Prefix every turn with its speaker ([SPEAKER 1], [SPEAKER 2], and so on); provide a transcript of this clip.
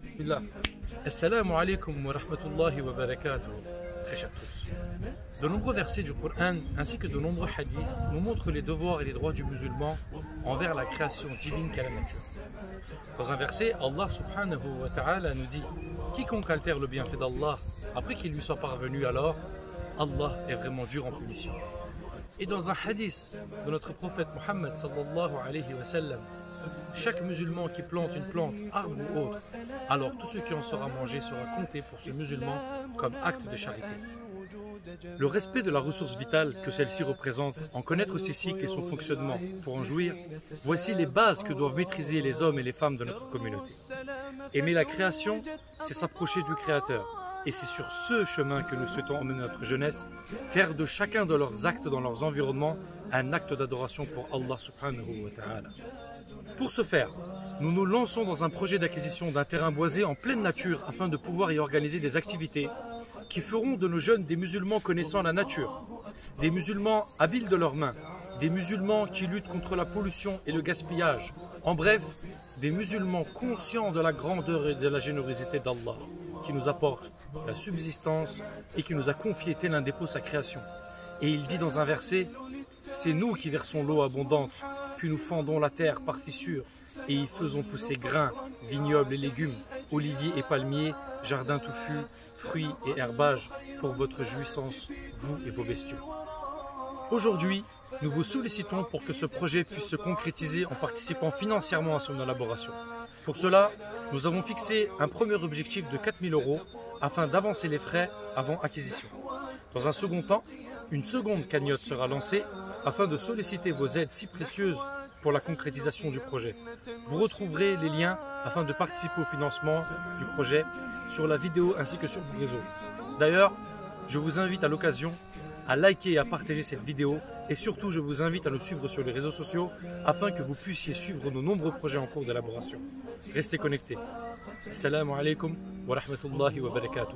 [SPEAKER 1] Bismillah. Assalamu alaikum wa rahmatullahi wa barakatuh. Très chers tous. De nombreux versets du Coran ainsi que de nombreux hadiths nous montrent les devoirs et les droits du musulman envers la création divine qu'est la nature. Dans un verset, Allah subhanahu wa ta'ala nous dit: quiconque altère le bienfait d'Allah après qu'il lui soit parvenu, alors Allah est vraiment dur en punition. Et dans un hadith de notre prophète Muhammad sallallahu alayhi wa sallam, chaque musulman qui plante une plante, arbre ou autre, alors tout ce qui en sera mangé sera compté pour ce musulman comme acte de charité. Le respect de la ressource vitale que celle-ci représente, en connaître ses cycles et son fonctionnement pour en jouir, voici les bases que doivent maîtriser les hommes et les femmes de notre communauté. Aimer la création, c'est s'approcher du Créateur. Et c'est sur ce chemin que nous souhaitons emmener notre jeunesse, faire de chacun de leurs actes dans leurs environnements un acte d'adoration pour Allah subhanahu wa ta'ala. Pour ce faire, nous nous lançons dans un projet d'acquisition d'un terrain boisé en pleine nature afin de pouvoir y organiser des activités qui feront de nos jeunes des musulmans connaissant la nature, des musulmans habiles de leurs mains, des musulmans qui luttent contre la pollution et le gaspillage, en bref, des musulmans conscients de la grandeur et de la générosité d'Allah, qui nous apporte la subsistance et qui nous a confié tel un dépôt sa création. Et il dit dans un verset: c'est nous qui versons l'eau abondante, puis nous fendons la terre par fissures et y faisons pousser grains, vignobles et légumes, oliviers et palmiers, jardins touffus, fruits et herbages pour votre jouissance, vous et vos bestiaux. Aujourd'hui, nous vous sollicitons pour que ce projet puisse se concrétiser en participant financièrement à son élaboration. Pour cela, nous avons fixé un premier objectif de 4 000 € afin d'avancer les frais avant acquisition. Dans un second temps, une seconde cagnotte sera lancée afin de solliciter vos aides si précieuses pour la concrétisation du projet. Vous retrouverez les liens afin de participer au financement du projet sur la vidéo ainsi que sur vos réseaux. D'ailleurs, je vous invite à l'occasion à liker et à partager cette vidéo et surtout je vous invite à nous suivre sur les réseaux sociaux afin que vous puissiez suivre nos nombreux projets en cours d'élaboration. Restez connectés. Assalamu alaikum wa rahmatullahi wa barakatuh.